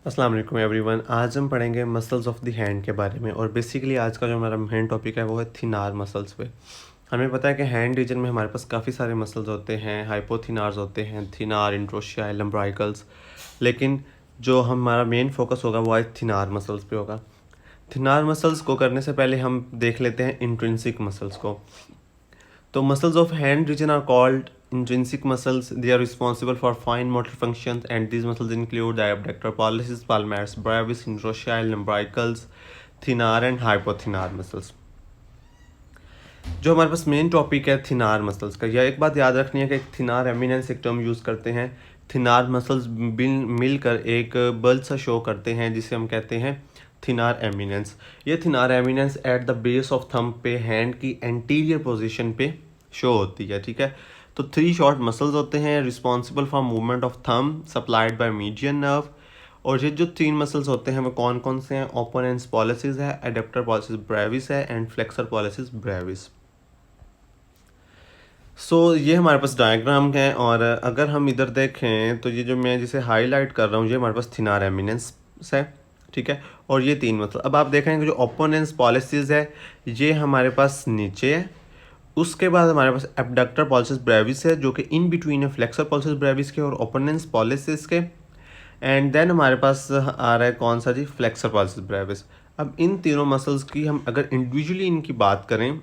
अस्सलाम वालेकुम एवरीवन। आज हम पढ़ेंगे मसल्स ऑफ द हैंड के बारे में और बेसिकली आज का जो हमारा मेन टॉपिक है वो है थिनार मसल्स पे। हमें पता है कि हैंड रीजन में हमारे पास काफ़ी सारे मसल्स होते हैं, हाइपोथिनार्स होते हैं, थिनार, इंट्रोशिया, लम्ब्राइकल्स, लेकिन जो हमारा मेन फोकस होगा वो आज थिनार मसल्स पे होगा। थिनार मसल्स को करने से पहले हम देख लेते हैं इंट्रिंसिक मसल्स को। तो muscles of hand region are called intrinsic muscles. They are responsible for fine motor functions, and these muscles include the abductor pollicis, palmaris brevis, interosseal umbilicals, thenar and hypothenar muscles. जो हमारे पास main topic है थिनार muscles का, यह एक बात याद रखनी है कि थिनार एमिनेंस एक टर्म यूज़ करते हैं। थिनार मसल्स मिलकर एक बल सा शो करते हैं जिसे हम कहते हैं थिनार एमिनेंस। ये thenar eminence at the base of thumb पे हैंड की एंटीरियर पोजीशन पे शो होती है, ठीक है। तो 3 शॉर्ट मसल्स होते हैं responsible for movement of thumb supplied by median nerve. और ये जो 3 मसल्स होते हैं वो कौन कौन से हैं? ओपोनेंस पॉलिसिस है, एडप्टर पॉलिसिस ब्रेविस है एंड फ्लेक्सर पॉलिसिस ब्रेविस। ये हमारे पास डायग्राम है और अगर हम इधर देखें तो ये जो मैं जिसे हाईलाइट कर रहा हूँ ये हमारे पास थिनार एमिनेंस है, ठीक है। और ये 3 मतलब अब आप देखेंगे जो ओपोनेंस पॉलिसिस है ये हमारे पास नीचे है। उसके बाद हमारे पास एबडक्टर पॉलिसिस ब्रेविस है जो कि इन बिटवीन है फ्लेक्सर पॉलिसिस ब्रेविस के और ओपोनेंस पॉलिसिस के। एंड देन हमारे पास आ रहा है कौन सा जी? Flexor pollicis Brevis. अब इन तीनों मसल्स की हम अगर इंडिविजुअली इनकी बात करें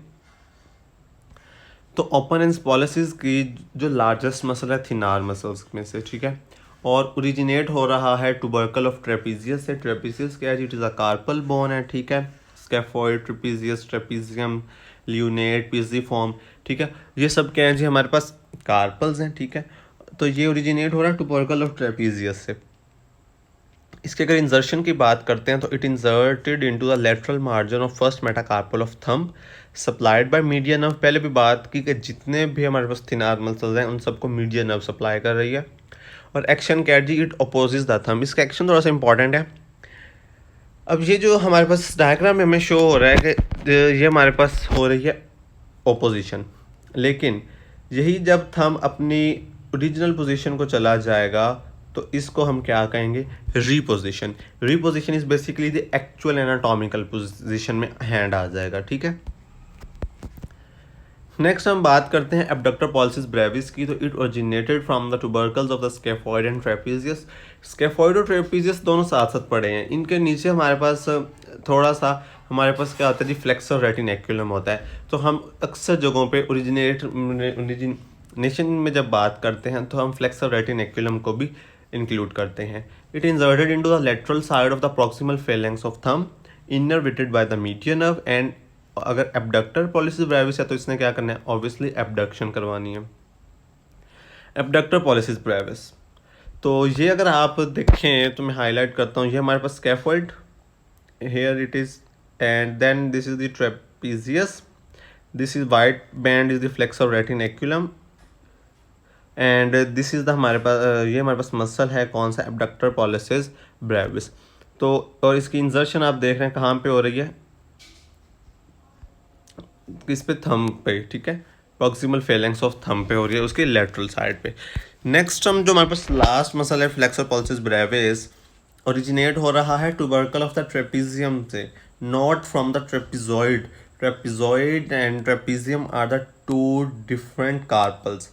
तो ओपोनेंस पॉलिसिस की जो लार्जेस्ट मसल है थिनार मसल्स में से, ठीक है। और ओरिजिनेट हो रहा है टुबर्कल ऑफ ट्रेपीजियस से। ट्रेपीजियस क्या है? It is a carpal bone है, ठीक है। स्कैफोइड, ट्रेपीजियस, ट्रेपीजियम, ल्यूनेट, पिजिफॉर्म, ठीक है। ये सब क्या है जी? हमारे पास कार्पल्स हैं, ठीक है। तो ये ओरिजिनेट हो रहा है टुबर्कल ऑफ ट्रेपीजियस से। इसके अगर इंजर्शन की बात करते हैं तो it inserted into the lateral margin of first metacarpal of thumb supplied by median nerve. पहले भी बात की कि जितने भी हमारे पास थिनार मसल्स हैं उन सबको मीडियन नर्व सप्लाई कर रही है। और एक्शन क्या है जी? It opposes the thumb. इसका एक्शन थोड़ा सा इंपॉर्टेंट है। अब ये जो हमारे पास डायग्राम में हमें शो हो रहा है कि ये हमारे पास हो रही है ओपोजिशन, लेकिन यही जब थंब अपनी ओरिजिनल पोजीशन को चला जाएगा तो इसको हम क्या कहेंगे? Reposition. Reposition is basically the actual anatomical position में हैंड आ जाएगा, ठीक है। नेक्स्ट हम बात करते हैं एबडक्टर पॉलिसिस ब्रेविस की। तो it originated from the tubercles of the scaphoid and trapezius. Scaphoid और ट्रेपीजियस दोनों साथ साथ पड़े हैं। इनके नीचे हमारे पास थोड़ा सा हमारे पास क्या होता है जी? फ्लेक्सर रेटिनेक्युलम होता है। तो हम अक्सर जगहों पे ओरिजिनेशन में जब बात करते हैं तो हम फ्लेक्सर रेटिनेक्युलम को भी इंक्लूड करते हैं। It inserted into the lateral side of the proximal phalanx of thumb innervated by the median nerve. And अगर एबडक्टर पॉलिसिस ब्रेविस है तो इसने क्या करना है? ऑब्वियसली एबडक्शन करवानी है। एबडक्टर पॉलिसिस ब्रेविस, तो ये अगर आप देखें तो मैं हाईलाइट करता हूँ, ये हमारे पास scaphoid, here it is, and then this is the trapezius, this is white band is the flexor retinaculum, and this is the हमारे पास ये हमारे पास मसल है कौन सा? Abductor pollicis brevis. तो और इसकी इंजर्शन आप देख रहे हैं कहाँ पे हो रही है? किस पे? थंब पे, ठीक है। प्रॉक्सिमल फेलेंक्स ऑफ थंब पे हो रही है, उसके लेटरल साइड पे। नेक्स्ट हम जो हमारे पास लास्ट मसल है फ्लेक्सर पॉलिसिस ब्रेविस, ओरिजिनेट हो रहा है ट्यूबरकल ऑफ द ट्रेपीजियम से, not from the trapezoid. Trapezoid and trapezium are the 2 different carpals.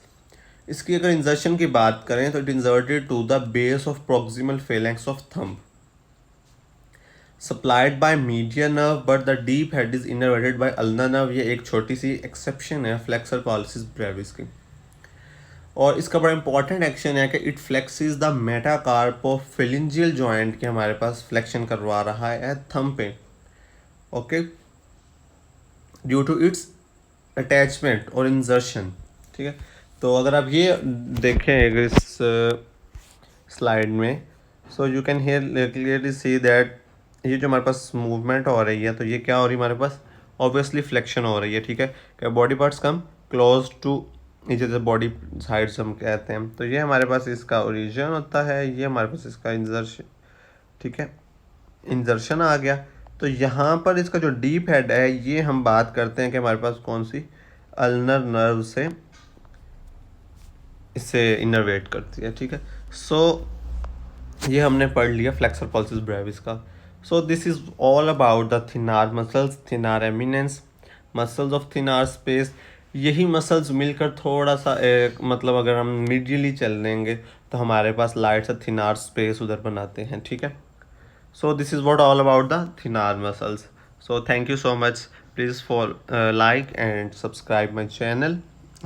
इसकी अगर इंजर्शन की बात करें तो it inserted to the base of proximal phalanx of thumb supplied by median nerve but the deep head is innervated by ulnar nerve. ये एक छोटी सी एक्सेप्शन है फ्लेक्सर पॉलिसिस ब्रेविस की। और इसका बड़ा इंपॉर्टेंट एक्शन है कि it flexes the metacarpophalangeal joint के हमारे पास फ्लेक्शन करवा रहा है थंब पे, okay, due to its attachment और इंजर्शन, ठीक है। तो अगर आप ये देखें इस स्लाइड में, so you can hear clearly see that ये जो हमारे पास मूवमेंट हो रही है तो ये क्या हो रही है? हमारे पास ऑब्वियसली फ्लेक्शन हो रही है, ठीक है। क्या body parts come close to जैसे बॉडी साइड्स हम कहते हैं। तो ये हमारे पास इसका ओरिजिन होता है, ये हमारे पास इसका इंजर्शन, ठीक है, इंजर्शन आ गया। तो यहाँ पर इसका जो डीप हेड है ये हम बात करते हैं कि हमारे पास कौन सी? अल्नर नर्व से इसे इनर्वेट करती है, ठीक है। सो ये हमने पढ़ लिया फ्लेक्सर पल्सिस ब्रेविस का। So this is all about the thenar muscles, thenar eminence, muscles of thenar space. यही मसल्स मिलकर थोड़ा सा मतलब अगर हम मीडियली चल लेंगे तो हमारे पास लाइट सा थिनार स्पेस उधर बनाते हैं, ठीक है। So this is what all about the thenar muscles. So thank you so much. Please like and subscribe my channel,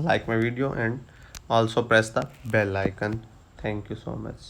like my video, and also press the bell icon. Thank you so much.